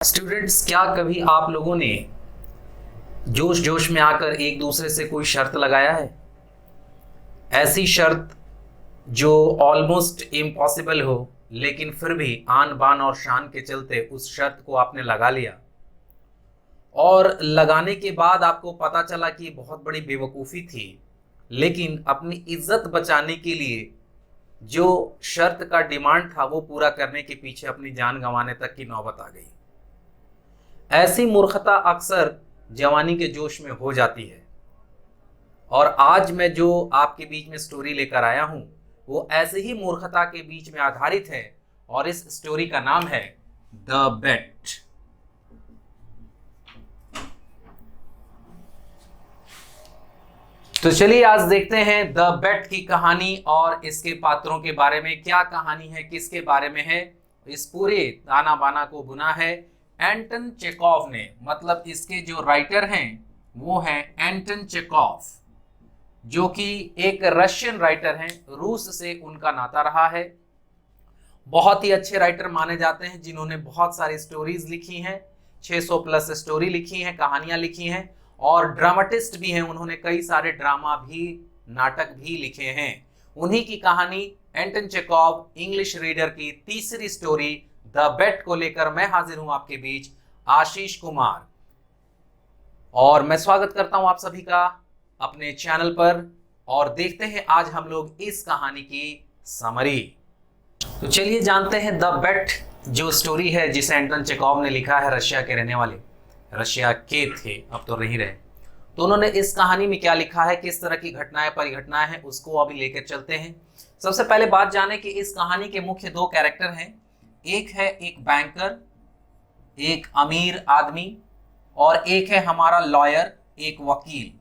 Students, क्या कभी आप लोगों ने जोश जोश में आकर एक दूसरे से कोई शर्त लगाया है? ऐसी शर्त जो ऑलमोस्ट इम्पॉसिबल हो, लेकिन फिर भी आन बान और शान के चलते उस शर्त को आपने लगा लिया और लगाने के बाद आपको पता चला कि बहुत बड़ी बेवकूफ़ी थी, लेकिन अपनी इज्जत बचाने के लिए जो शर्त का डिमांड था वो पूरा करने के पीछे अपनी जान गंवाने तक की नौबत आ गई। ऐसी मूर्खता अक्सर जवानी के जोश में हो जाती है और आज मैं जो आपके बीच में स्टोरी लेकर आया हूं वो ऐसे ही मूर्खता के बीच में आधारित है और इस स्टोरी का नाम है द बेट। तो चलिए आज देखते हैं द बेट की कहानी और इसके पात्रों के बारे में। क्या कहानी है, किसके बारे में है? इस पूरे ताना बाना को बुना है एंटन चेकॉव ने। मतलब इसके जो राइटर हैं वो हैं एंटन चेकॉव, जो कि एक रशियन राइटर हैं। रूस से उनका नाता रहा है। बहुत ही अच्छे राइटर माने जाते हैं जिन्होंने बहुत सारी स्टोरीज लिखी हैं, 600 प्लस स्टोरी लिखी हैं, कहानियां लिखी हैं और ड्रामाटिस्ट भी हैं। उन्होंने कई सारे ड्रामा भी, नाटक भी लिखे हैं। उन्हीं की कहानी एंटन चेकॉव इंग्लिश रीडर की तीसरी स्टोरी द बेट को लेकर मैं हाजिर हूं आपके बीच, आशीष कुमार। और मैं स्वागत करता हूं आप सभी का अपने चैनल पर और देखते हैं आज हम लोग इस कहानी की समरी। तो चलिए जानते हैं द बेट जो स्टोरी है जिसे एंटन चेकॉव ने लिखा है। रशिया के रहने वाले, रशिया के थे, अब तो नहीं रहे। तो उन्होंने इस कहानी में क्या लिखा है, किस तरह की घटनाएं परिघटनाएं हैं, उसको अभी लेकर चलते हैं। सबसे पहले बात जाने कि इस कहानी के मुख्य दो कैरेक्टर हैं। एक है एक बैंकर, एक अमीर आदमी, और एक है हमारा लॉयर, एक वकील।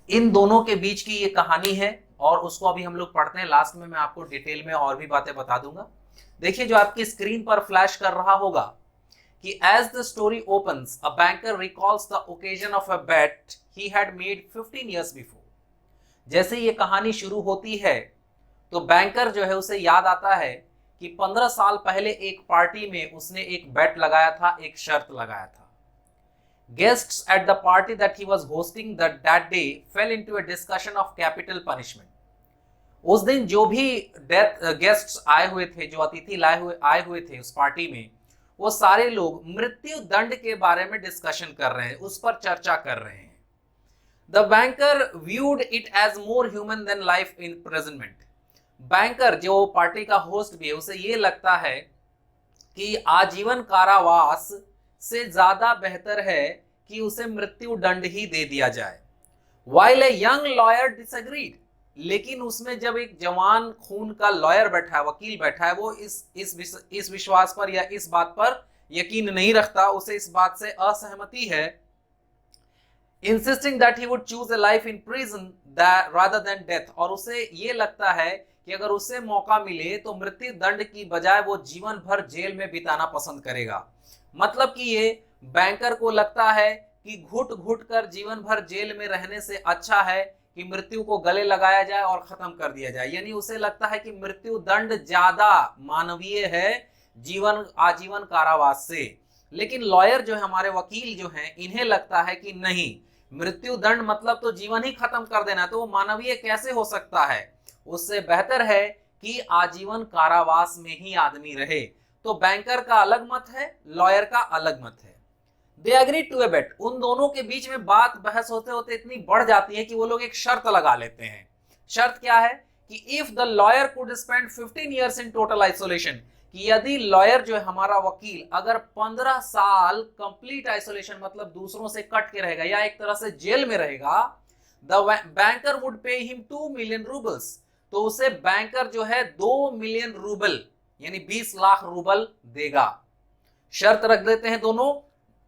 इन दोनों के बीच की ये कहानी है और उसको अभी हम लोग पढ़ते हैं। लास्ट में मैं आपको डिटेल में और भी बातें बता दूंगा। देखिए जो आपकी स्क्रीन पर फ्लैश कर रहा होगा कि as the story opens, a banker recalls the occasion of a bet he had made 15 years before। जैसे ये कहानी शुरू होती है तो बैंकर जो है उसे याद आता है कि 15 साल पहले एक पार्टी में उसने एक बेट लगाया था, एक शर्त लगाया था। Guests at the party that he was hosting that day fell into a discussion of capital punishment। उस दिन जो भी गेस्ट्स आए हुए थे, जो अतिथि आए हुए थे उस पार्टी में, वो सारे लोग मृत्यु दंड के बारे में डिस्कशन कर रहे हैं, उस पर चर्चा कर रहे हैं। The banker viewed it as more human than life in presentment. Banker जो पार्टी का होस्ट भी है उसे ये लगता है कि आजीवन कारावास से ज्यादा बेहतर है कि उसे मृत्यु दंड ही दे दिया जाए। While a young lawyer disagreed, लेकिन उसमें जब एक जवान खून का लॉयर बैठा है, वकील बैठा है, वो इस विश्वास पर या इस बात पर यकीन नहीं रखता, उसे इस बात से असहमति है। Insisting that he would choose a life in prison rather than death, और उसे ये लगता है कि अगर उसे मौका मिले तो मृत्यु दंड की बजाय वो जीवन भर जेल में बिताना पसंद करेगा। मतलब कि ये बैंकर को लगता है कि घुट घुट कर जीवन भर जेल में रहने से अच्छा है कि मृत्यु को गले लगाया जाए और खत्म कर दिया जाए। यानी उसे लगता है कि मृत्यु दंड ज्यादा मानवीय है आजीवन कारावास से। लेकिन लॉयर जो है, हमारे वकील जो हैं, इन्हें लगता है कि नहीं, मृत्यु दंड मतलब तो जीवन ही खत्म कर देना, तो वो मानवीय कैसे हो सकता है। उससे बेहतर है कि आजीवन कारावास में ही आदमी रहे। तो बैंकर का अलग मत है, लॉयर का अलग मत है। दे एग्री टू ए बेट। उन दोनों के बीच में बात बहस होते होते इतनी बढ़ जाती है कि वो लोग एक शर्त लगा लेते हैं। शर्त क्या है कि if the lawyer could spend 15 years in total isolation, कि यदि लॉयर जो है हमारा वकील अगर 15 साल कंप्लीट आइसोलेशन मतलब दूसरों से कट के रहेगा या एक तरह से जेल में रहेगा, the banker would pay him 2 million roubles, तो उसे बैंकर जो है 2 मिलियन रूबल यानी 20 लाख रूबल देगा। शर्त रख देते हैं दोनों।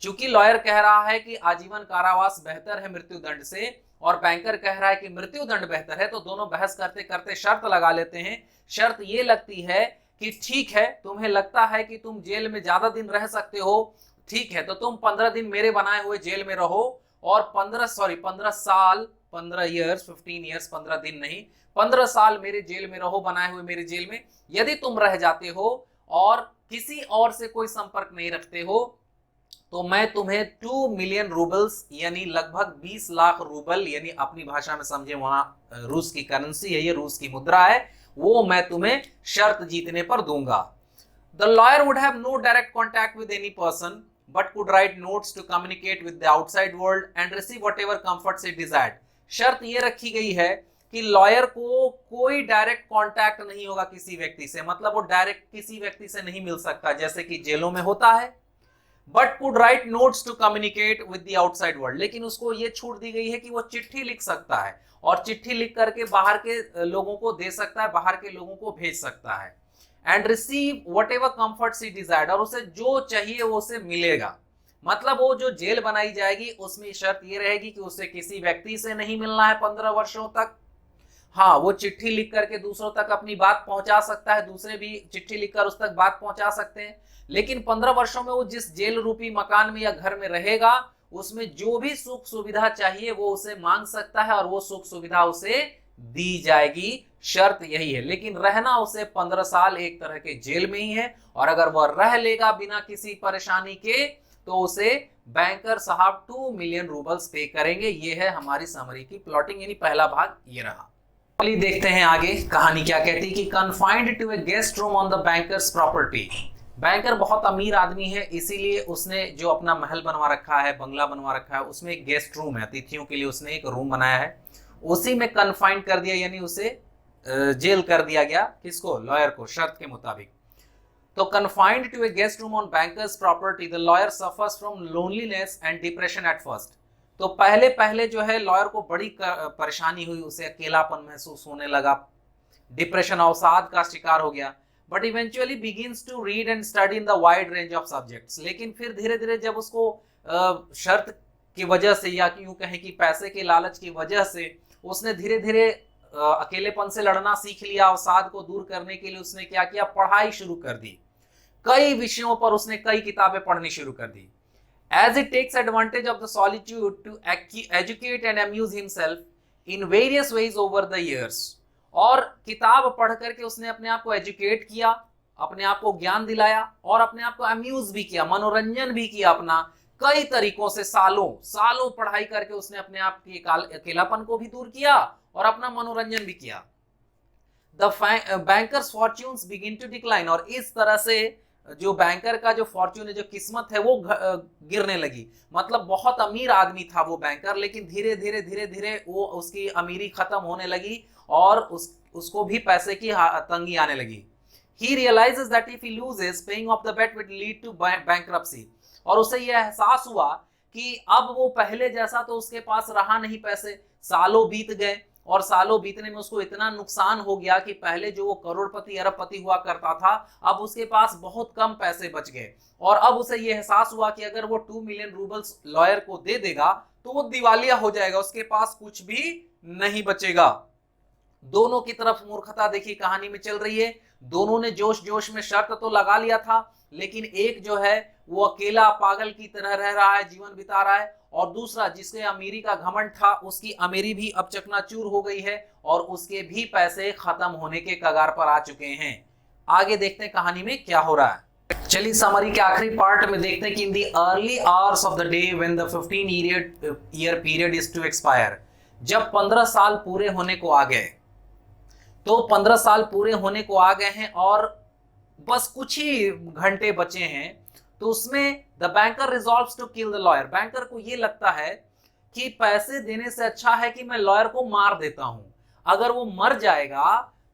चूंकि लॉयर कह रहा है कि आजीवन कारावास बेहतर है मृत्यु दंड से और बैंकर कह रहा है कि मृत्यु दंड बेहतर है, तो दोनों बहस करते करते शर्त लगा लेते हैं। शर्त ये लगती है कि ठीक है, तुम्हें लगता है कि तुम जेल में ज्यादा दिन रह सकते हो, ठीक है, तो तुम 15 दिन मेरे बनाए हुए जेल में रहो और 15 साल, 15 ईयर्स, 15 ईयर्स, 15 दिन नहीं, 15 साल मेरे जेल में रहो, बनाए हुए मेरे जेल में। यदि तुम रह जाते हो और किसी और से कोई संपर्क नहीं रखते हो, तो मैं तुम्हें 2 मिलियन रूबल्स यानी लगभग 20 लाख रूबल, यानी अपनी भाषा में समझे वहां रूस की करेंसी है, ये रूस की मुद्रा है, वो मैं तुम्हें शर्त जीतने पर दूंगा। The lawyer would have no direct contact with any person but could write notes to communicate with the outside world and receive whatever comforts it desired। शर्त ये रखी गई है कि लॉयर को कोई डायरेक्ट कांटेक्ट नहीं होगा किसी व्यक्ति से, मतलब वो डायरेक्ट किसी व्यक्ति से नहीं मिल सकता जैसे कि जेलों में होता है। But could write notes to communicate with the outside world, लेकिन उसको ये छूट दी गई है कि वो चिट्ठी लिख सकता है और चिट्ठी लिख करके बाहर के लोगों को दे सकता है, बाहर के लोगों को भेज सकता है। And receive what ever comfort he desired, और उसे जो चाहिए वो उसे मिलेगा। मतलब वो जो जेल बनाई जाएगी उसमें शर्त ये रहेगी कि उसे किसी व्यक्ति से नहीं मिलना है 15 वर्षों तक। हाँ, वो चिट्ठी लिख करके दूसरों तक अपनी बात पहुंचा सकता है, दूसरे भी चिट्ठी लिखकर उस तक बात पहुंचा सकते हैं, लेकिन 15 वर्षों में वो जिस जेल रूपी मकान में या घर में रहेगा उसमें जो भी सुख सुविधा चाहिए वो उसे मांग सकता है और वो सुख सुविधा उसे दी जाएगी। शर्त यही है, लेकिन रहना उसे 15 साल एक तरह के जेल में ही है, और अगर वह रह लेगा बिना किसी परेशानी के तो उसे बैंकर साहब 2 मिलियन रूबल्स पे करेंगे। ये है हमारी समरी की प्लॉटिंग, यानी पहला भाग ये रहा। चलिए देखते हैं आगे कहानी क्या कहती है कि confined to a guest room on the banker's property. Banker बहुत अमीर आदमी है, इसीलिए उसने जो अपना महल बनवा रखा है, बंगला बनवा रखा है, उसमें एक गेस्ट रूम है, अतिथियों के लिए उसने एक रूम बनाया है, उसी में कन्फाइंड कर दिया, यानी उसे जेल कर दिया गया। किसको? लॉयर को, शर्त के मुताबिक। तो confined to a guest room on banker's property the lawyer suffers from loneliness and depression at first. तो पहले पहले जो है लॉयर को बड़ी परेशानी हुई, उसे अकेलापन महसूस होने लगा, डिप्रेशन अवसाद का शिकार हो गया। But eventually begins to read and study in the wide range of subjects. लेकिन फिर धीरे धीरे जब उसको शर्त की वजह से, या यूं कहें कि पैसे के लालच की वजह से, उसने धीरे धीरे अकेलेपन से लड़ना सीख लिया। अवसाद को दूर करने के लिए उसने क्या किया? पढ़ाई शुरू कर दी। कई विषयों पर उसने कई किताबें पढ़नी शुरू कर दी। As it takes advantage of the solitude to educate and amuse himself in various ways over the years। और किताब पढ़ करके उसने अपने आप को एजुकेट किया, अपने आप को ज्ञान दिलाया और अपने आप को अम्यूज भी किया, मनोरंजन भी किया अपना, कई तरीकों से। सालों सालों पढ़ाई करके उसने अपने आप के अकेलापन को भी दूर किया और अपना मनोरंजन भी किया। The banker's fortunes begin to decline, और इस तरह से जो बैंकर का जो फॉर्च्यून है, जो किस्मत है, वो गिरने लगी। मतलब बहुत अमीर आदमी था वो बैंकर, लेकिन धीरे धीरे धीरे धीरे वो उसकी अमीरी खत्म होने लगी और उसको भी पैसे की तंगी आने लगी। He realizes that if he loses, paying off the debt will lead to bankruptcy। और उसे यह एहसास हुआ कि अब वो पहले जैसा तो उसके पास रहा नहीं पैसे। सालों बीत गए और सालों बीतने में उसको इतना नुकसान हो गया कि पहले जो वो करोड़पति अरबपति हुआ करता था, अब उसके पास बहुत कम पैसे बच गए। और अब उसे यह एहसास हुआ कि अगर वो 2 मिलियन रूबल्स लॉयर को दे देगा तो वो दिवालिया हो जाएगा, उसके पास कुछ भी नहीं बचेगा। दोनों की तरफ मूर्खता देखिए कहानी में चल रही है। दोनों ने जोश जोश में शर्त तो लगा लिया था, लेकिन एक जो है वो अकेला पागल की तरह रह रहा है, जीवन बिता रहा है, और दूसरा जिसके अमीरी का घमंड था, उसकी अमीरी भी अब चकनाचूर हो गई है और उसके भी पैसे खत्म होने के कगार पर आ चुके हैं। आगे देखते हैं कहानी में क्या हो रहा है। चलिए समरी के आखिरी पार्ट में देखते हैं कि in the early hours of the day when the 15 year period is to expire, जब 15 साल पूरे होने को आ गए, तो 15 साल पूरे होने को आ गए हैं और बस कुछ ही घंटे बचे हैं, तो उसमें the banker resolves to kill the lawyer. Banker को ये लगता है कि पैसे देने से अच्छा है कि मैं लॉयर को मार देता हूं। अगर वो मर जाएगा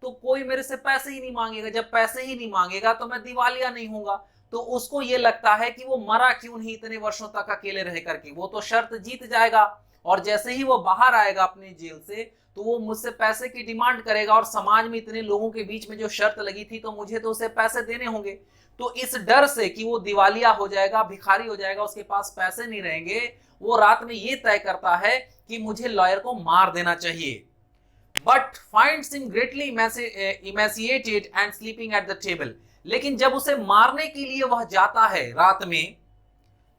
तो कोई मेरे से पैसे ही नहीं मांगेगा, जब पैसे ही नहीं मांगेगा तो मैं दिवालिया नहीं होगा। तो उसको ये लगता है कि वो मरा क्यों नहीं इतने वर्षों तक अकेले रह करके, वो तो शर्त जीत जाएगा और जैसे ही वो बाहर आएगा अपनी जेल से तो वो मुझसे पैसे की डिमांड करेगा, और समाज में इतने लोगों के बीच में जो शर्त लगी थी तो मुझे तो उसे पैसे देने होंगे। तो इस डर से कि वो दिवालिया हो जाएगा, भिखारी हो जाएगा, उसके पास पैसे नहीं रहेंगे, वो रात में ये तय करता है कि मुझे लॉयर को मार देना चाहिए। But finds him greatly emaciated and sleeping at the table. लेकिन जब उसे मारने के लिए वह जाता है रात में,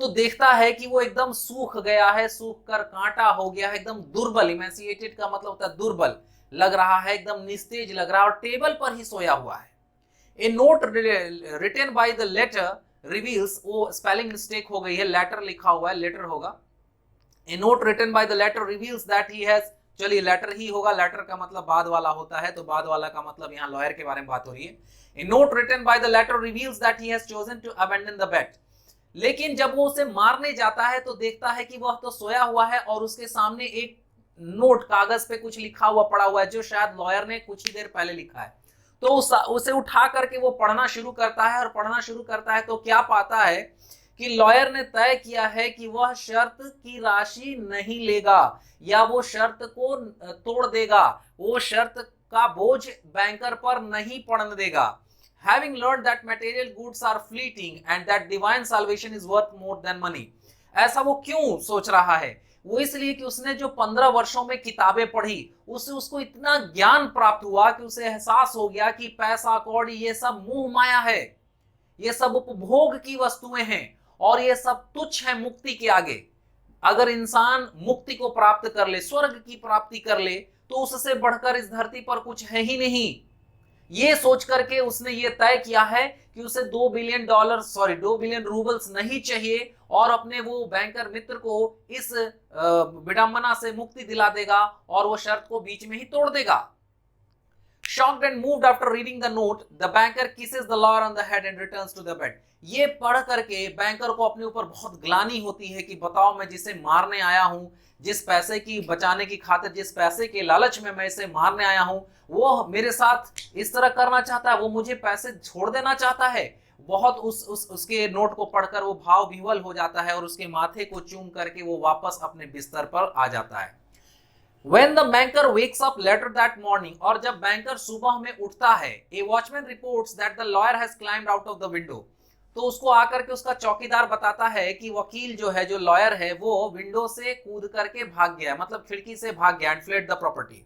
तो देखता है कि वो एकदम सूख गया है, सूख कर कांटा हो गया है, एकदम दुर्बल। इमेसिएटेड का मतलब होता है दुर्बल लग रहा है, एकदम निस्तेज लग रहा है और टेबल पर ही सोया हुआ है। A note written by the letter reveals, वो स्पेलिंग मिस्टेक हो गई है, लेटर लिखा हुआ है, लेटर होगा। A note written by the letter reveals that he has, चलिए लेटर ही होगा, लेटर का मतलब बाद वाला होता है, तो बाद वाला का मतलब यहाँ लॉयर के बारे में बात हो रही है। A note written by the letter reveals that he has chosen to abandon the bet. लेकिन जब वो उसे मारने जाता है तो देखता है कि वह तो सोया हुआ है और उसके सामने एक नोट कागज पे कुछ लिखा हुआ पड़ा हुआ है, जो शायद लॉयर ने कुछ ही देर पहले लिखा है। तो उसे उठा करके वो पढ़ना शुरू करता है, और पढ़ना शुरू करता है तो क्या पाता है कि लॉयर ने तय किया है कि वह शर्त की राशि नहीं लेगा, या वो शर्त को तोड़ देगा, वो शर्त का बोझ बैंकर पर नहीं पड़ने देगा। Having learned that material goods are fleeting and that divine salvation is worth more than money, ऐसा वो क्यों सोच रहा है? वो इसलिए कि उसने जो 15 वर्षों में किताबें पढ़ी, उससे उसको इतना ज्ञान प्राप्त हुआ कि उसे एहसास हो गया कि पैसा कौड़ी ये सब मोह माया है, ये सब उपभोग की वस्तुएं हैं, और ये सब तुच्छ है मुक्ति के आगे। अगर इंसान मुक्ति को प्राप्त कर ले, स्वर्ग की प्राप्ति कर ले, तो उससे बढ़कर इस धरती पर कुछ है ही नहीं। ये सोच करके उसने ये तय किया है कि उसे $2 बिलियन रूबल्स नहीं चाहिए, और अपने वो बैंकर मित्र को इस विडंबना से मुक्ति दिला देगा, और वो शर्त को बीच में ही तोड़ देगा। Shocked and moved after reading the note, the banker kisses the lawyer on the head and returns to the bed. ये पढ़ करके बैंकर को अपने ऊपर बहुत ग्लानि होती है कि बताओ, मैं जिसे मारने आया हूं, जिस पैसे की बचाने की खातिर, जिस पैसे के लालच में मैं इसे मारने आया हूं, वो मेरे साथ इस तरह करना चाहता है, वो मुझे पैसे छोड़ देना चाहता है। बहुत उसके नोट को पढ़कर वो भाव विह्वल हो जाता है, और उसके माथे को चूम करके वो वापस अपने बिस्तर पर आ जाता है। When the banker wakes up later that morning, और जब बैंकर सुबह में उठता है, a watchman reports that the lawyer has climbed out of the window, तो उसको आकर के उसका चौकीदार बताता है कि वकील जो है, जो लॉयर है, वो विंडो से कूद करके भाग गया, मतलब खिड़की से भाग गया, and fled the property,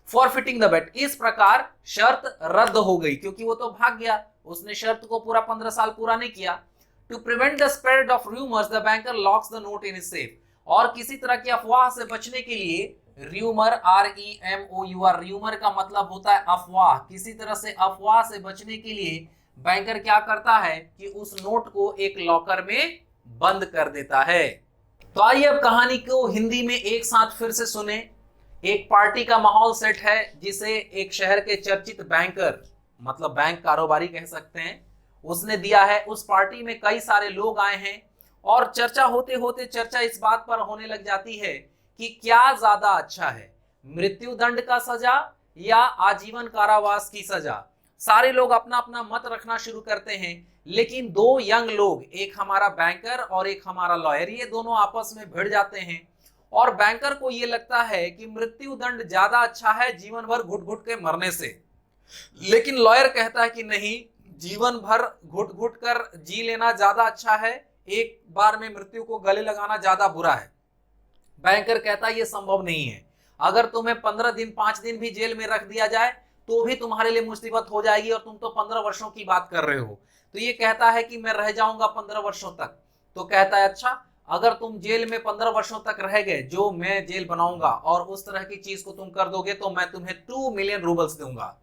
forfeiting the bet। इस प्रकार शर्त रद्द हो गई, क्योंकि वो तो भाग गया, उसने शर्त को पूरा 15 साल पूरा नहीं किया। To prevent the spread of rumors, the banker locks the note in his safe, और किसी तरह की अफवाह से बचने के लिए, र्यूमर, REMOUR, र्यूमर का मतलब होता है अफवाह, किसी तरह से अफवाह से बचने के लिए बैंकर क्या करता है कि उस नोट को एक लॉकर में बंद कर देता है। तो आइए अब कहानी को हिंदी में एक साथ फिर से सुने। एक पार्टी का माहौल सेट है, जिसे एक शहर के चर्चित बैंकर, मतलब बैंक कारोबारी कह सकते हैं, उसने दिया है। उस पार्टी में कई सारे लोग आए हैं, और चर्चा होते होते चर्चा इस बात पर होने लग जाती है कि क्या ज्यादा अच्छा है, मृत्यु दंड का सजा या आजीवन कारावास की सजा। सारे लोग अपना अपना मत रखना शुरू करते हैं, लेकिन दो यंग लोग, एक हमारा बैंकर और एक हमारा लॉयर, ये दोनों आपस में भिड़ जाते हैं, और बैंकर को ये लगता है कि मृत्यु दंड ज्यादा अच्छा है जीवन भर घुट घुट के मरने से। लेकिन लॉयर कहता है कि नहीं, जीवन भर घुट घुट कर जी लेना ज्यादा अच्छा है, एक बार में मृत्यु को गले लगाना ज्यादा बुरा है। बैंकर कहता है ये संभव नहीं है, अगर तुम्हें 15 दिन 5 दिन भी जेल में रख दिया जाए तो भी तुम्हारे लिए मुसीबत हो जाएगी, और तुम तो 15 वर्षों की बात कर रहे हो। तो ये कहता है कि मैं रह जाऊंगा 15 वर्षों तक। तो कहता है अच्छा, अगर तुम जेल में 15 वर्षों तक रह गए, जो मैं जेल बनाऊंगा, और उस तरह की चीज को तुम कर दोगे, तो मैं तुम्हें 2 मिलियन रूबल्स दूंगा।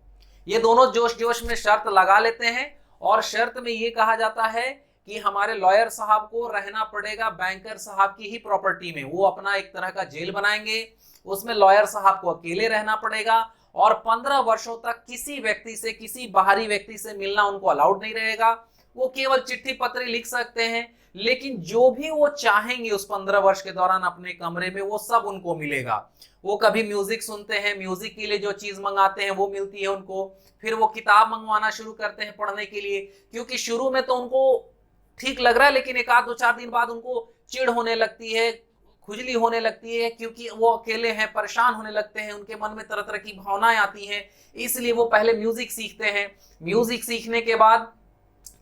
ये दोनों जोश जोश में शर्त लगा लेते हैं, और शर्त में ये कहा जाता है कि हमारे लॉयर साहब को रहना पड़ेगा बैंकर साहब की ही प्रॉपर्टी में। वो अपना एक तरह का जेल बनाएंगे, उसमें लॉयर साहब को अकेले रहना पड़ेगा, और 15 वर्षों तक किसी व्यक्ति से, किसी बाहरी व्यक्ति से मिलना उनको अलाउड नहीं रहेगा। वो केवल चिट्ठी पत्री लिख सकते हैं, लेकिन जो भी वो चाहेंगे उस 15 वर्ष के दौरान अपने कमरे में, वो सब उनको मिलेगा। वो कभी म्यूजिक सुनते हैं, म्यूजिक के लिए जो चीज मंगाते हैं वो मिलती है उनको। फिर वो किताब मंगवाना शुरू करते हैं पढ़ने के लिए, क्योंकि शुरू में तो उनको ठीक लग रहा है, लेकिन एक आध 2-4 दिन बाद उनको चिढ़ होने लगती है, खुजली होने लगती है, क्योंकि वो अकेले हैं, परेशान होने लगते हैं, उनके मन में तरह तरह की भावनाएं आती हैं। इसलिए वो पहले म्यूजिक सीखते हैं, म्यूजिक सीखने के बाद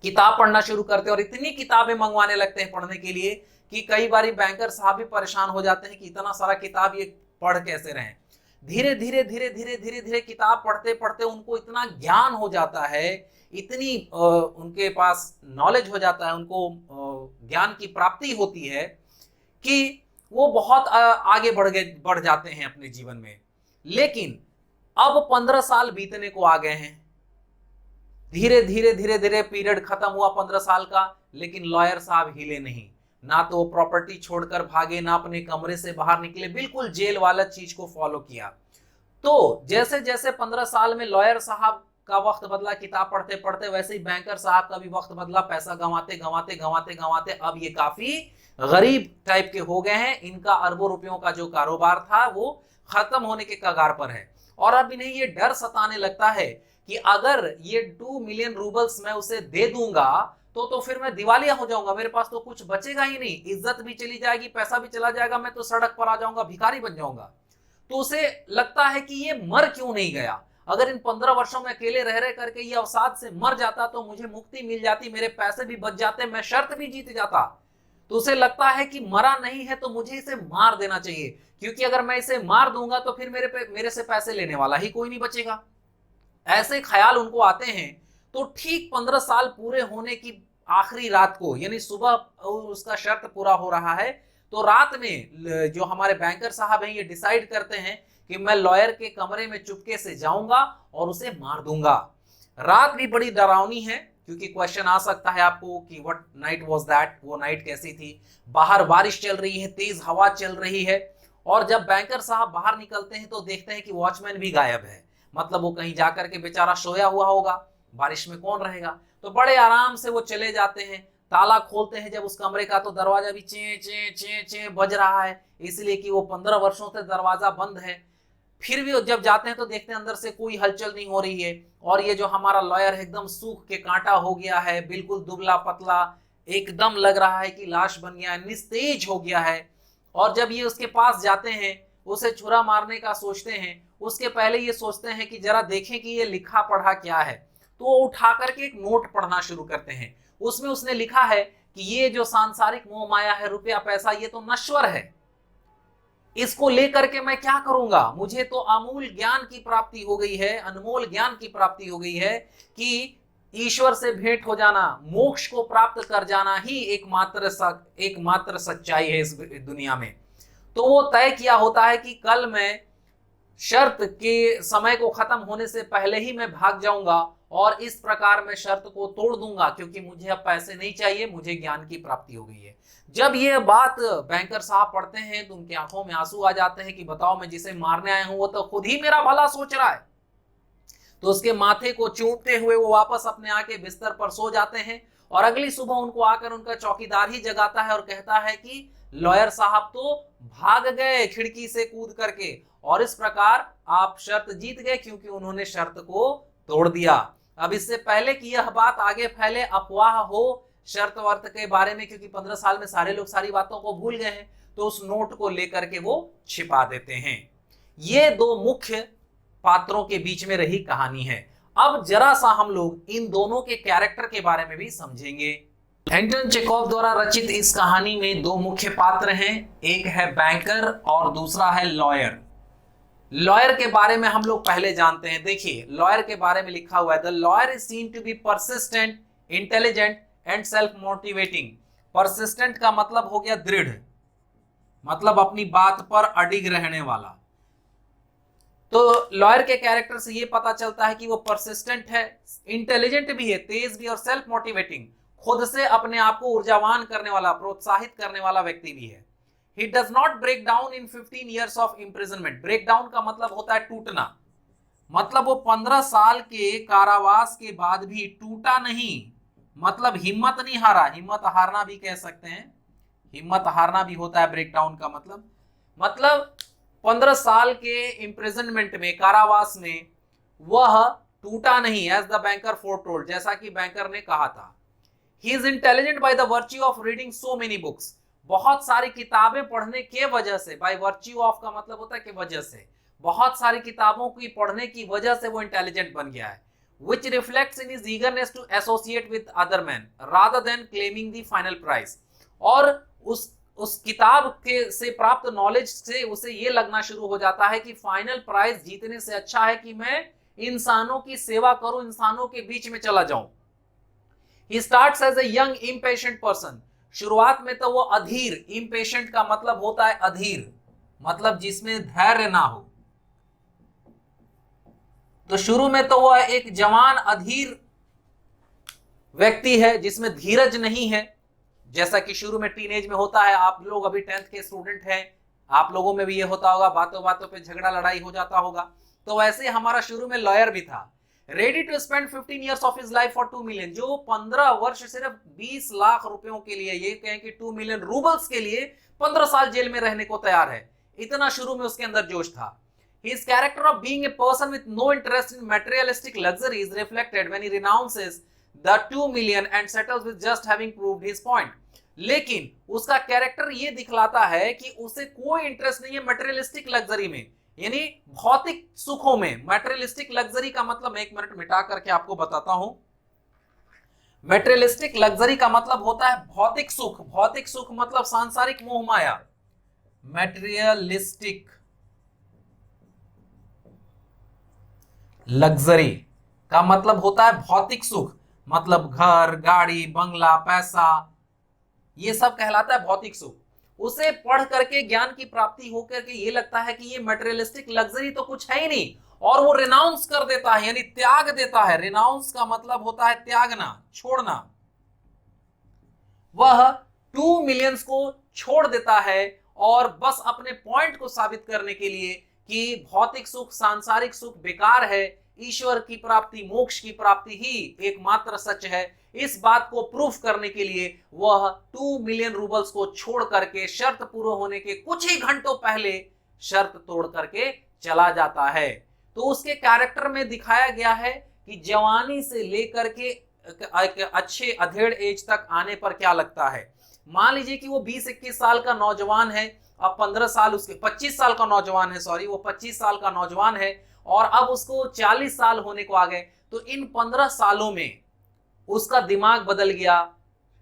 किताब पढ़ना शुरू करते हैं, और इतनी किताबें मंगवाने लगते हैं पढ़ने के लिए कि कई बार बैंकर साहब भी परेशान हो जाते हैं कि इतना सारा किताब ये पढ़ कैसे रहे। धीरे धीरे धीरे धीरे धीरे धीरे किताब पढ़ते पढ़ते उनको इतना ज्ञान हो जाता है, इतनी उनके पास नॉलेज हो जाता है, उनको ज्ञान की प्राप्ति होती है कि वो बहुत आगे बढ़ जाते हैं अपने जीवन में। लेकिन अब 15 साल बीतने को आ गए हैं, धीरे धीरे पीरियड खत्म हुआ 15 साल का, लेकिन लॉयर साहब हिले नहीं। ना तो वो प्रॉपर्टी छोड़कर भागे, ना अपने कमरे से बाहर निकले, बिल्कुल जेल वाला चीज को फॉलो किया। तो जैसे जैसे 15 साल में लॉयर साहब का वक्त बदला किताब पढ़ते पढ़ते, वैसे ही बैंकर साहब का भी वक्त बदला, पैसा गंवाते गंवाते गंवाते गंवाते अब ये काफी गरीब टाइप के हो गए हैं। इनका अरबों रुपयों का जो कारोबार था वो खत्म होने के कगार पर है। और अब इन्हें ये डर सताने लगता है कि अगर ये 2 मिलियन रूबल्स मैं उसे दे दूंगा तो फिर मैं दिवालिया हो जाऊंगा, मेरे पास तो कुछ बचेगा ही नहीं, इज्जत भी चली जाएगी, पैसा भी चला जाएगा, मैं तो सड़क पर आ जाऊंगा, भिखारी बन जाऊंगा। तो उसे लगता है कि ये मर क्यों नहीं गया, अगर इन 15 वर्षों में अकेले रह रहे करके ये अवसाद से मर जाता तो मुझे मुक्ति मिल जाती, मेरे पैसे भी बच जाते, मैं शर्त भी जीत जाता। तो उसे लगता है कि मरा नहीं है तो मुझे इसे मार देना चाहिए, क्योंकि अगर मैं इसे मार दूंगा तो फिर मेरे से पैसे लेने वाला ही कोई नहीं बचेगा। ऐसे ख्याल उनको आते हैं। तो ठीक 15 साल पूरे होने की आखिरी रात को, यानी सुबह उसका शर्त पूरा हो रहा है, तो रात में जो हमारे बैंकर साहब हैं ये डिसाइड करते हैं कि मैं लॉयर के कमरे में चुपके से जाऊंगा और उसे मार दूंगा। रात भी बड़ी डरावनी है, क्योंकि क्वेश्चन आ सकता है आपको कि व्हाट नाइट वाज दैट, वो नाइट कैसी थी। बाहर बारिश चल रही है, तेज हवा चल रही है, और जब बैंकर साहब बाहर निकलते हैं तो देखते हैं कि वॉचमैन भी गायब है। मतलब वो कहीं जाकर के बेचारा सोया हुआ होगा, बारिश में कौन रहेगा। तो बड़े आराम से वो चले जाते हैं, ताला खोलते हैं जब उस कमरे का, तो दरवाजा भी चे चे चे चे बज रहा है, इसलिए कि वो 15 वर्षों से दरवाजा बंद है। फिर भी जब जाते हैं तो देखते हैं अंदर से कोई हलचल नहीं हो रही है, और ये जो हमारा लॉयर है एकदम सूख के कांटा हो गया है, बिल्कुल दुबला पतला, एकदम लग रहा है कि लाश बन गया है, निस्तेज हो गया है। और जब ये उसके पास जाते हैं, उसे छुरा मारने का सोचते हैं, उसके पहले ये सोचते हैं कि जरा देखें कि ये लिखा पढ़ा क्या है। तो वो उठा करके एक नोट पढ़ना शुरू करते हैं। उसमें उसने लिखा है कि ये जो सांसारिक मोह माया है, रुपया पैसा, ये तो नश्वर है, इसको लेकर के मैं क्या करूंगा, मुझे तो अमूल ज्ञान की प्राप्ति हो गई है, अनमोल ज्ञान की प्राप्ति हो गई है कि ईश्वर से भेंट हो जाना, मोक्ष को प्राप्त कर जाना ही एकमात्र सच्चाई है इस दुनिया में। तो वो तय किया होता है कि कल मैं शर्त के समय को खत्म होने से पहले ही मैं भाग जाऊंगा, और इस प्रकार मैं शर्त को तोड़ दूंगा, क्योंकि मुझे अब पैसे नहीं चाहिए, मुझे ज्ञान की प्राप्ति हो गई है। जब ये बात बैंकर साहब पढ़ते हैं तो उनकी आंखों में आंसू आ जाते हैं कि बताओ, मैं जिसे मारने आया हूं वो तो खुद ही मेरा भला सोच रहा है। तो उसके माथे को चूमते हुए वो वापस अपने आके बिस्तर पर सो जाते हैं, और अगली सुबह उनको आकर उनका चौकीदार ही जगाता है और कहता है कि लॉयर साहब तो भाग गए खिड़की से कूद करके, और इस प्रकार आप शर्त जीत गए, क्योंकि उन्होंने शर्त को तोड़ दिया। अब इससे पहले कि यह बात आगे फैले, अफवाह हो शर्त वर्त के बारे में, क्योंकि 15 साल में सारे लोग सारी बातों को भूल गए हैं, तो उस नोट को लेकर के वो छिपा देते हैं। ये दो मुख्य पात्रों के बीच में रही कहानी है। अब जरा सा हम लोग इन दोनों के कैरेक्टर के बारे में भी समझेंगे। एंटन चेखोव द्वारा रचित इस कहानी में दो मुख्य पात्र हैं, एक है बैंकर और दूसरा है लॉयर। लॉयर के बारे में हम लोग पहले जानते हैं। देखिए, लॉयर के बारे में लिखा हुआ है, the lawyer is seen to be persistent, intelligent and self motivating. Persistent का मतलब हो गया दृढ़, मतलब अपनी बात पर अडिग रहने वाला। तो लॉयर के कैरेक्टर से ये पता चलता है कि वो परसिस्टेंट है, इंटेलिजेंट भी है, तेज भी, और सेल्फ मोटिवेटिंग, खुद से अपने आप को ऊर्जावान करने वाला, प्रोत्साहित करने वाला व्यक्ति भी है। He does not break down in 15 years of imprisonment. break down का मतलब होता है टूटना, मतलब वो 15 साल के कारावास के बाद भी टूटा नहीं, मतलब हिम्मत नहीं हारा। हिम्मत हारना भी कह सकते हैं, हिम्मत हारना भी होता है ब्रेक डाउन का मतलब 15 साल के इम्प्रिजनमेंट में, कारावास में वह टूटा नहीं, एज द बैंकर फोरटोल्ड, जैसा कि बैंकर ने कहा था। He is intelligent by the virtue of reading so many books. बहुत सारी किताबें पढ़ने के वजह से, by virtue of का मतलब होता है कि वजह से, बहुत सारी किताबों की पढ़ने की वजह से वो इंटेलिजेंट बन गया है। Which reflects in his eagerness to associate with other men rather than claiming the final prize. और उस किताब के से प्राप्त नॉलेज से उसे ये लगना शुरू हो जाता है कि फाइनल प्राइज जीतने से अच्छा है कि मैं इंसानों की सेवा करूं, इंसानों के बीच में चला जाऊं। He starts as a young impatient person. शुरुआत में तो वो अधीर, impatient का मतलब होता है अधीर, मतलब जिसमें धैर्य ना हो। तो शुरू में तो वह एक जवान अधीर व्यक्ति है जिसमें धीरज नहीं है, जैसा कि शुरू में टीनेज में होता है। आप लोग अभी 10th के स्टूडेंट हैं, आप लोगों में भी ये होता होगा, बातों बातों पे झगड़ा लड़ाई हो जाता होगा। तो वैसे हमारा शुरू में लॉयर भी था, ready to spend 15 years of his life for 2 million, जो 15 वर्ष सिर्फ 20 लाख रुपयों के लिए, ये कहें कि 2 million रूबल्स के लिए 15 साल जेल में रहने को तैयार है। इतना शुरू में उसके अंदर जोश था। His character of being a person with no interest in materialistic luxury is reflected when he renounces the 2 million and settles with just having proved his point. लेकिन उसका कैरेक्टर ये दिखलाता है कि उसे कोई इंटरेस्ट नहीं है मटेरियलिस्टिक लग्जरी में, यानी भौतिक सुखों में। मटेरियलिस्टिक लग्जरी का मतलब, एक मिनट मिटा करके आपको बताता हूं। मटेरियलिस्टिक लग्जरी का मतलब होता है भौतिक सुख। भौतिक सुख मतलब सांसारिक मोह माया। मटेरियलिस्टिक लग्जरी का मतलब होता है भौतिक सुख, मतलब घर, गाड़ी, बंगला, पैसा, ये सब कहलाता है भौतिक सुख। उसे पढ़ करके ज्ञान की प्राप्ति होकर के ये लगता है कि ये मटेरियलिस्टिक लग्जरी तो कुछ है ही नहीं, और वो रिनाउंस कर देता है, यानी त्याग देता है। रिनाउंस का मतलब होता है त्यागना, छोड़ना। वह 2 मिलियंस को छोड़ देता है और बस अपने पॉइंट को साबित करने के लिए कि भौतिक सुख, सांसारिक सुख बेकार है, ईश्वर की प्राप्ति, मोक्ष की प्राप्ति ही एकमात्र सच है। इस बात को प्रूफ करने के लिए वह 2 मिलियन रूबल्स को छोड़ करके शर्त पूर्ण होने के कुछ ही घंटों पहले शर्त तोड़ करके चला जाता है। तो उसके कैरेक्टर में दिखाया गया है कि जवानी से लेकर के अच्छे अधेड़ एज तक आने पर क्या लगता है। मान लीजिए कि वो 20-21 साल का नौजवान है, अब 15 साल उसके 25 साल का नौजवान है, सॉरी, वो 25 साल का नौजवान है और अब उसको 40 साल होने को आ गए। तो इन 15 सालों में उसका दिमाग बदल गया,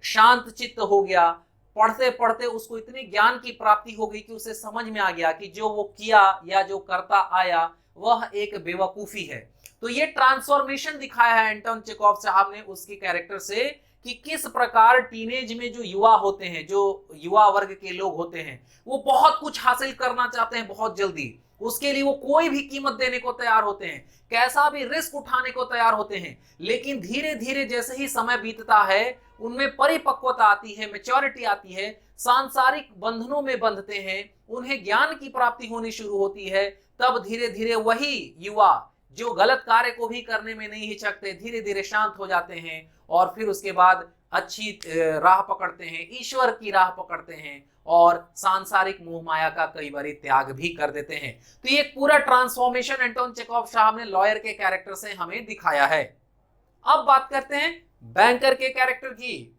शांत चित्त हो गया। पढ़ते पढ़ते उसको इतनी ज्ञान की प्राप्ति हो गई कि उसे समझ में आ गया कि जो वो किया या जो करता आया वह एक बेवकूफी है। तो ये ट्रांसफॉर्मेशन दिखाया है एंटोन चेखोव साहब ने उसके कैरेक्टर से कि किस प्रकार टीनेज में जो युवा होते हैं, जो युवा वर्ग के लोग होते हैं, वो बहुत कुछ हासिल करना चाहते हैं बहुत जल्दी। उसके लिए वो कोई भी कीमत देने को तैयार होते हैं, कैसा भी रिस्क उठाने को तैयार होते हैं। लेकिन धीरे धीरे जैसे ही समय बीतता है उनमें परिपक्वता आती है, मैच्योरिटी आती है, सांसारिक बंधनों में बंधते हैं, उन्हें ज्ञान की प्राप्ति होनी शुरू होती है। तब धीरे धीरे वही युवा जो गलत कार्य को भी करने में नहीं हिचकते, धीरे धीरे शांत हो जाते हैं और फिर उसके बाद अच्छी राह पकड़ते हैं, ईश्वर की राह पकड़ते हैं और सांसारिक मोह माया का कई बार त्याग भी कर देते हैं। तो ये पूरा ट्रांसफॉर्मेशन एंटोन चेखोव साहब ने लॉयर के कैरेक्टर से हमें दिखाया है। अब बात करते हैं बैंकर के कैरेक्टर की।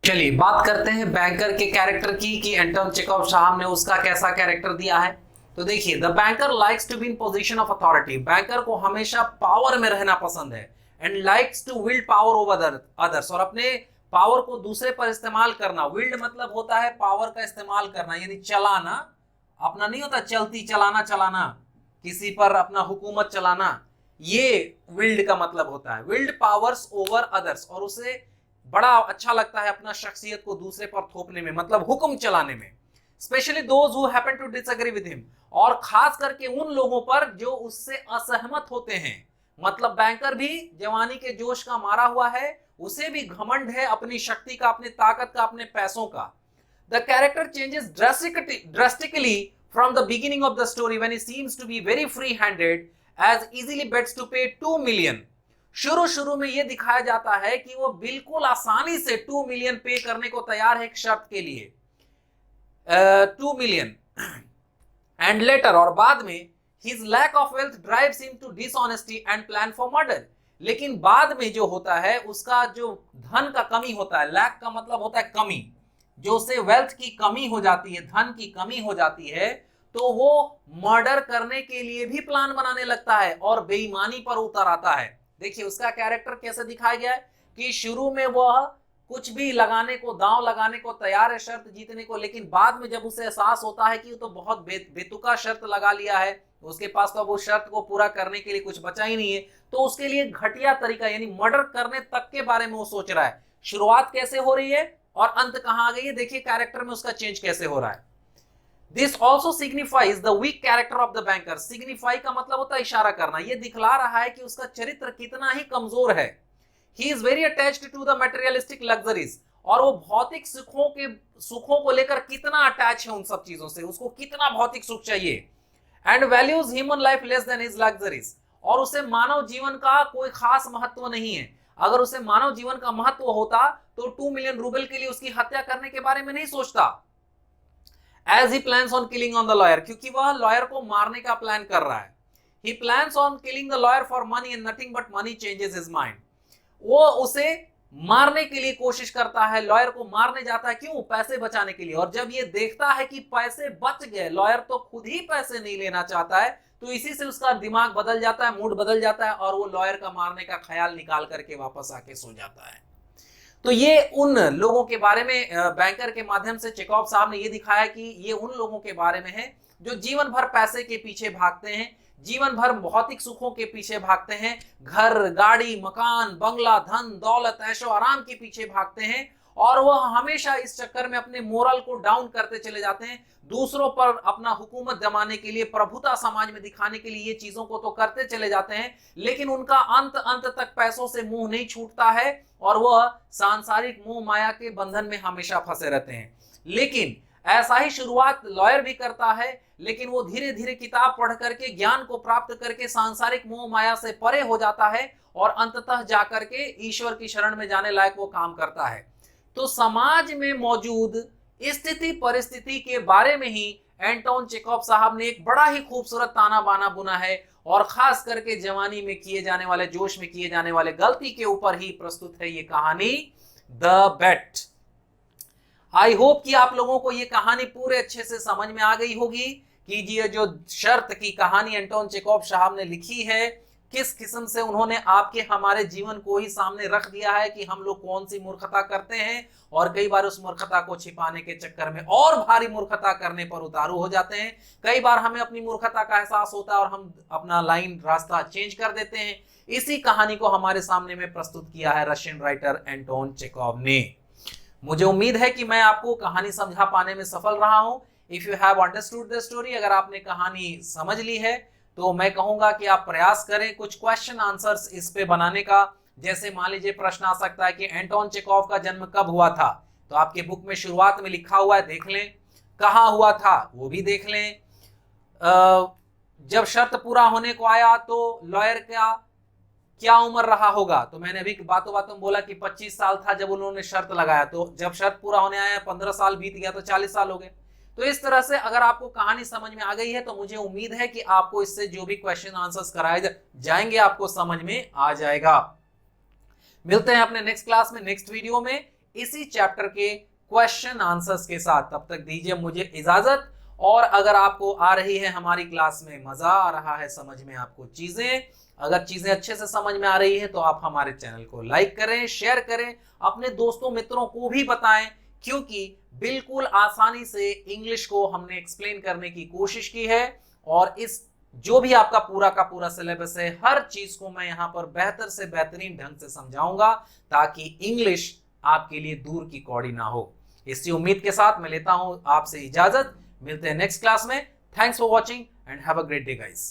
चलिए बात करते हैं बैंकर के कैरेक्टर की कि एंटोन चेखोव साहब ने उसका कैसा कैरेक्टर दिया है। तो देखिए, the banker likes to be in position of authority. Banker को हमेशा पावर में रहना पसंद है and likes to wield power over others, और अपने पावर को दूसरे पर इस्तेमाल करना। विल्ड मतलब होता है पावर का इस्तेमाल करना, यानी चलाना। अपना नहीं होता चलती चलाना, चलाना किसी पर अपना हुकूमत चलाना, ये विल्ड का मतलब होता है। विल्ड पावर्स ओवर अदर्स, और उसे बड़ा अच्छा लगता है अपना शख्सियत को दूसरे पर थोपने में, मतलब हुक्म चलाने में। Specially those who happen to disagree with him, और खास करके उन लोगों पर जो उससे असहमत होते हैं। मतलब बैंकर भी जवानी के जोश का मारा हुआ है, उसे भी घमंड है अपनी शक्ति का, अपनी ताकत का, अपने पैसों का। The character changes drastically from the beginning of the story when he seems to be very free-handed as easily bets to pay 2 million. शुरू में यह दिखाया जाता है कि वो बिल्कुल आसानी से 2 मिलियन पे करने को तैयार है एक शर्त के लिए, 2 मिलियन। एंड लेटर, और बाद में, his lack of wealth drives him to dishonesty and plan for murder. लेकिन बाद में जो होता है उसका जो धन का कमी होता है, लैक का मतलब होता है कमी, जो उसे वेल्थ की कमी हो जाती है, धन की कमी हो जाती है, तो वो मर्डर करने के लिए भी प्लान बनाने लगता है और बेईमानी पर उतर आता है। देखिए उसका कैरेक्टर कैसे दिखाया गया है कि शुरू में वह कुछ भी लगाने को, दांव लगाने को तैयार है शर्त जीतने को, लेकिन बाद में जब उसे एहसास होता है कि वो तो बहुत बेतुका शर्त लगा लिया है, उसके पास तो वो शर्त को पूरा करने के लिए कुछ बचा ही नहीं है, तो उसके लिए घटिया तरीका यानी मर्डर करने तक के बारे में वो सोच रहा है। शुरुआत कैसे हो रही है और अंत कहां आ गई है, देखिए कैरेक्टर में उसका चेंज कैसे हो रहा है। This also signifies the weak character of the banker. Signify का मतलब होता है इशारा करना, यह दिखला रहा है कि उसका चरित्र कितना ही कमजोर है। He is very attached to the materialistic luxuries, और वो भौतिक सुखों को लेकर कितना अटैच है उन सब चीजों से, उसको कितना भौतिक सुख चाहिए। And values human life less than his luxuries, और उसे मानव जीवन का कोई खास महत्व नहीं है। अगर उसे मानव जीवन का महत्व होता तो 2 मिलियन रूबल के लिए उसकी हत्या करने के बारे में नहीं सोचता। As he plans on killing on the lawyer, क्योंकि वह लॉयर को मारने का प्लान कर रहा है। He plans on killing the lawyer for money and nothing but money changes his mind. वो उसे मारने के लिए कोशिश करता है, लॉयर को मारने जाता है, क्यों? पैसे बचाने के लिए। और जब ये देखता है कि पैसे बच गए, लॉयर तो खुद ही पैसे नहीं लेना चाहता है, तो इसी से उसका दिमाग बदल जाता है, मूड बदल जाता है, और वो लॉयर का मारने का ख्याल निकाल करके वापस आके सो जाता है। तो ये उन लोगों के बारे में बैंकर के माध्यम से चेकॉव साहब ने ये दिखाया कि ये उन लोगों के बारे में है जो जीवन भर पैसे के पीछे भागते हैं, जीवन भर भौतिक सुखों के पीछे भागते हैं, घर, गाड़ी, मकान, बंगला, धन दौलत, ऐशो आराम के पीछे भागते हैं, और वह हमेशा इस चक्कर में अपने मोरल को डाउन करते चले जाते हैं। दूसरों पर अपना हुकूमत जमाने के लिए, प्रभुता समाज में दिखाने के लिए ये चीजों को तो करते चले जाते हैं, लेकिन उनका अंत तक पैसों से मुंह नहीं छूटता है, और वह सांसारिक मोह माया के बंधन में हमेशा फंसे रहते हैं। लेकिन ऐसा ही शुरुआत लॉयर भी करता है, लेकिन वो धीरे धीरे किताब पढ़ करके, ज्ञान को प्राप्त करके सांसारिक मोह माया से परे हो जाता है, और अंततः जाकर के ईश्वर की शरण में जाने लायक वो काम करता है। तो समाज में मौजूद स्थिति परिस्थिति के बारे में ही एंटोन चेखव साहब ने एक बड़ा ही खूबसूरत ताना बाना बुना है, और खास करके जवानी में किए जाने वाले, जोश में किए जाने वाले गलती के ऊपर ही प्रस्तुत है ये कहानी द बेट। आई होप कि आप लोगों को ये कहानी पूरे अच्छे से समझ में आ गई होगी कि ये जो शर्त की कहानी एंटोन चेखव साहब ने लिखी है, किस किस्म से उन्होंने आपके हमारे जीवन को ही सामने रख दिया है कि हम लोग कौन सी मूर्खता करते हैं, और कई बार उस मूर्खता को छिपाने के चक्कर में और भारी मूर्खता करने पर उतारू हो जाते हैं। कई बार हमें अपनी मूर्खता का एहसास होता है और हम अपना लाइन, रास्ता चेंज कर देते हैं। इसी कहानी को हमारे सामने में प्रस्तुत किया है रशियन राइटर एंटोन चेखव ने। मुझे उम्मीद है कि मैं आपको कहानी समझा पाने में सफल रहा हूं। If you have understood the story, अगर आपने कहानी समझ ली है तो मैं कहूंगा कि आप प्रयास करें कुछ क्वेश्चन आंसर्स इस पे बनाने का। जैसे मान लीजिए प्रश्न आ सकता है कि एंटोन चेखव का जन्म कब हुआ था, तो आपके बुक में शुरुआत में लिखा हुआ है, देख लें। कहाँ हुआ था वो भी देख लें। जब शर्त पूरा होने को आया तो लॉयर का क्या उम्र रहा होगा, तो मैंने अभी बातों बातों में बोला कि 25 साल था जब उन्होंने शर्त लगाया, तो जब शर्त पूरा होने आया 15 साल बीत गया तो 40 साल हो गए। तो इस तरह से अगर आपको कहानी समझ में आ गई है तो मुझे उम्मीद है कि आपको इससे जो भी क्वेश्चन आंसर्स कराए जाएंगे आपको समझ में आ जाएगा। मिलते हैं अपने नेक्स्ट क्लास में, नेक्स्ट वीडियो में, इसी चैप्टर के क्वेश्चन आंसर्स के साथ। तब तक दीजिए मुझे इजाजत। और अगर आपको आ रही है हमारी क्लास में, मजा आ रहा है समझ में आपको चीजें, अगर चीजें अच्छे से समझ में आ रही है तो आप हमारे चैनल को लाइक करें, शेयर करें, अपने दोस्तों मित्रों को भी बताएं, क्योंकि बिल्कुल आसानी से इंग्लिश को हमने एक्सप्लेन करने की कोशिश की है। और इस जो भी आपका पूरा का पूरा सिलेबस है, हर चीज को मैं यहाँ पर बेहतर से बेहतरीन ढंग से समझाऊंगा, ताकि इंग्लिश आपके लिए दूर की कौड़ी ना हो। इसी उम्मीद के साथ मैं लेता हूं आपसे इजाजत। मिलते हैं नेक्स्ट क्लास में। Thanks for watching and have a great day guys.